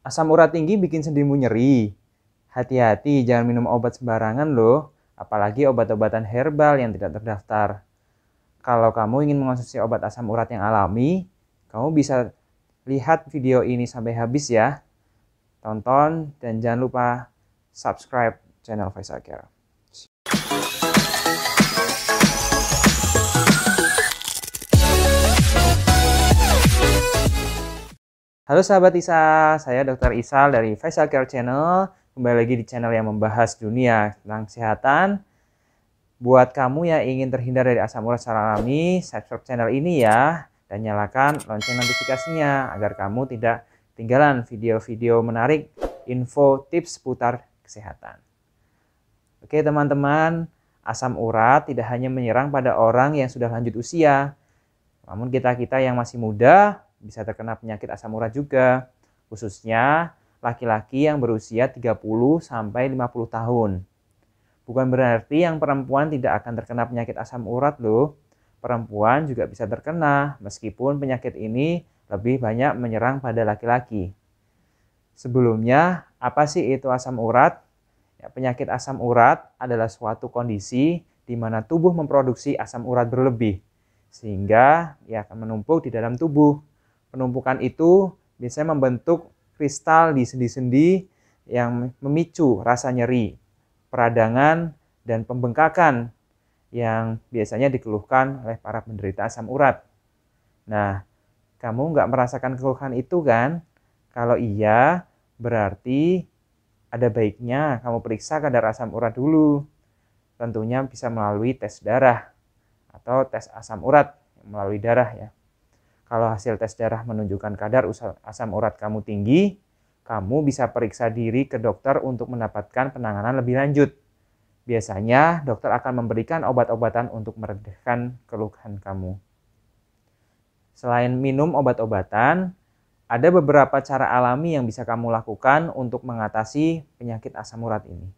Asam urat tinggi bikin sendimu nyeri. Hati-hati, jangan minum obat sembarangan loh, apalagi obat-obatan herbal yang tidak terdaftar. Kalau kamu ingin mengonsumsi obat asam urat yang alami, kamu bisa lihat video ini sampai habis ya. Tonton dan jangan lupa subscribe channel Faisal Care. Halo sahabat Isa, saya Dr. Isal dari Faisal Care Channel. Kembali lagi di channel yang membahas dunia tentang kesehatan. Buat kamu yang ingin terhindar dari asam urat secara alami, subscribe channel ini ya. Dan nyalakan lonceng notifikasinya agar kamu tidak ketinggalan video-video menarik, info, tips seputar kesehatan. Oke teman-teman, asam urat tidak hanya menyerang pada orang yang sudah lanjut usia. Namun kita-kita yang masih muda bisa terkena penyakit asam urat juga, khususnya laki-laki yang berusia 30-50 tahun. Bukan berarti yang perempuan tidak akan terkena penyakit asam urat loh. Perempuan juga bisa terkena, meskipun penyakit ini lebih banyak menyerang pada laki-laki. Sebelumnya, apa sih itu asam urat? Ya, penyakit asam urat adalah suatu kondisi di mana tubuh memproduksi asam urat berlebih, sehingga ia akan menumpuk di dalam tubuh. Penumpukan itu biasanya membentuk kristal di sendi-sendi yang memicu rasa nyeri, peradangan, dan pembengkakan yang biasanya dikeluhkan oleh para penderita asam urat. Nah, kamu nggak merasakan keluhan itu kan? Kalau iya, berarti ada baiknya kamu periksa kadar asam urat dulu. Tentunya bisa melalui tes darah atau tes asam urat melalui darah ya. Kalau hasil tes darah menunjukkan kadar asam urat kamu tinggi, kamu bisa periksa diri ke dokter untuk mendapatkan penanganan lebih lanjut. Biasanya dokter akan memberikan obat-obatan untuk meredakan keluhan kamu. Selain minum obat-obatan, ada beberapa cara alami yang bisa kamu lakukan untuk mengatasi penyakit asam urat ini.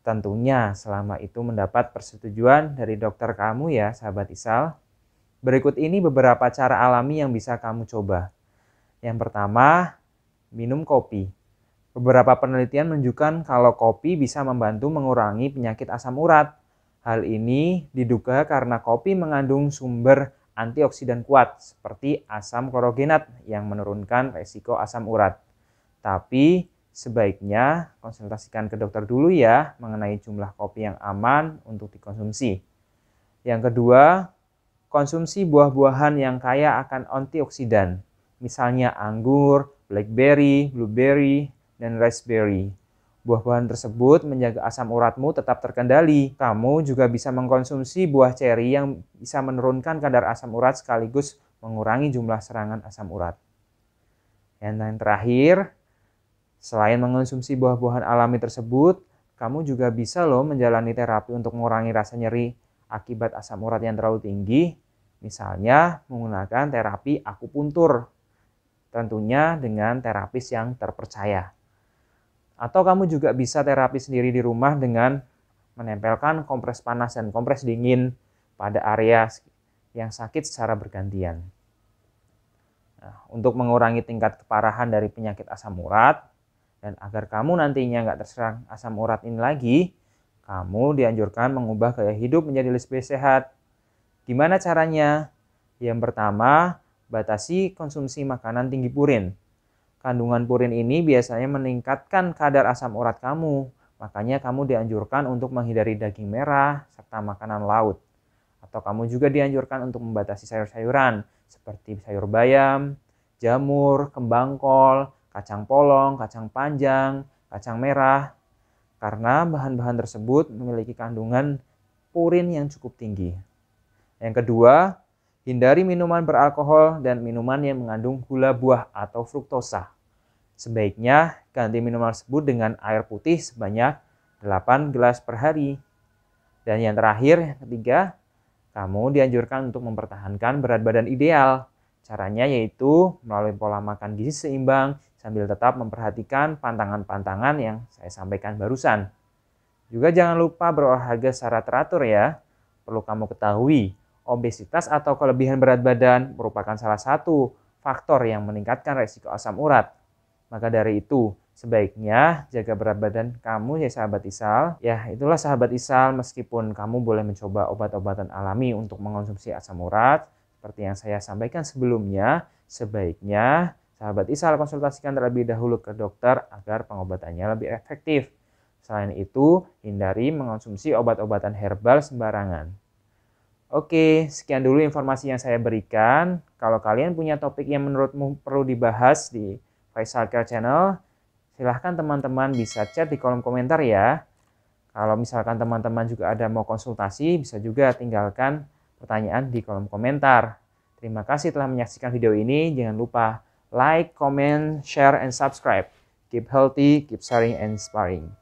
Tentunya selama itu mendapat persetujuan dari dokter kamu ya, sahabat Isal. Berikut ini beberapa cara alami yang bisa kamu coba. Yang pertama, minum kopi. Beberapa penelitian menunjukkan kalau kopi bisa membantu mengurangi penyakit asam urat. Hal ini diduga karena kopi mengandung sumber antioksidan kuat seperti asam klorogenat yang menurunkan resiko asam urat. Tapi sebaiknya konsultasikan ke dokter dulu ya mengenai jumlah kopi yang aman untuk dikonsumsi. Yang kedua, konsumsi buah-buahan yang kaya akan antioksidan, misalnya anggur, blackberry, blueberry, dan raspberry. Buah-buahan tersebut menjaga asam uratmu tetap terkendali. Kamu juga bisa mengkonsumsi buah ceri yang bisa menurunkan kadar asam urat sekaligus mengurangi jumlah serangan asam urat. Yang terakhir, selain mengonsumsi buah-buahan alami tersebut, kamu juga bisa loh menjalani terapi untuk mengurangi rasa nyeri akibat asam urat yang terlalu tinggi, misalnya menggunakan terapi akupuntur, tentunya dengan terapis yang terpercaya. Atau kamu juga bisa terapi sendiri di rumah dengan menempelkan kompres panas dan kompres dingin pada area yang sakit secara bergantian. Nah, untuk mengurangi tingkat keparahan dari penyakit asam urat, dan agar kamu nantinya nggak terserang asam urat ini lagi, kamu dianjurkan mengubah gaya hidup menjadi lebih sehat. Gimana caranya? Yang pertama, batasi konsumsi makanan tinggi purin. Kandungan purin ini biasanya meningkatkan kadar asam urat kamu. Makanya kamu dianjurkan untuk menghindari daging merah serta makanan laut. Atau kamu juga dianjurkan untuk membatasi sayur-sayuran seperti sayur bayam, jamur, kembang kol, kacang polong, kacang panjang, kacang merah. Karena bahan-bahan tersebut memiliki kandungan purin yang cukup tinggi. Yang kedua, hindari minuman beralkohol dan minuman yang mengandung gula buah atau fruktosa. Sebaiknya ganti minuman tersebut dengan air putih sebanyak 8 gelas per hari. Dan yang terakhir, yang ketiga, kamu dianjurkan untuk mempertahankan berat badan ideal. Caranya yaitu melalui pola makan gizi seimbang sambil tetap memperhatikan pantangan-pantangan yang saya sampaikan barusan. Juga jangan lupa berolahraga secara teratur ya. Perlu kamu ketahui, obesitas atau kelebihan berat badan merupakan salah satu faktor yang meningkatkan resiko asam urat. Maka dari itu, sebaiknya jaga berat badan kamu ya sahabat Isal. Ya, itulah sahabat Isal, meskipun kamu boleh mencoba obat-obatan alami untuk mengonsumsi asam urat, seperti yang saya sampaikan sebelumnya, sebaiknya sahabat Isal konsultasikan terlebih dahulu ke dokter agar pengobatannya lebih efektif. Selain itu, hindari mengonsumsi obat-obatan herbal sembarangan. Oke, sekian dulu informasi yang saya berikan. Kalau kalian punya topik yang menurutmu perlu dibahas di Faisal Care Channel, silahkan teman-teman bisa chat di kolom komentar ya. Kalau misalkan teman-teman juga ada mau konsultasi, bisa juga tinggalkan pertanyaan di kolom komentar. Terima kasih telah menyaksikan video ini. Jangan lupa like, comment, share, and subscribe. Keep healthy, keep sharing, and inspiring.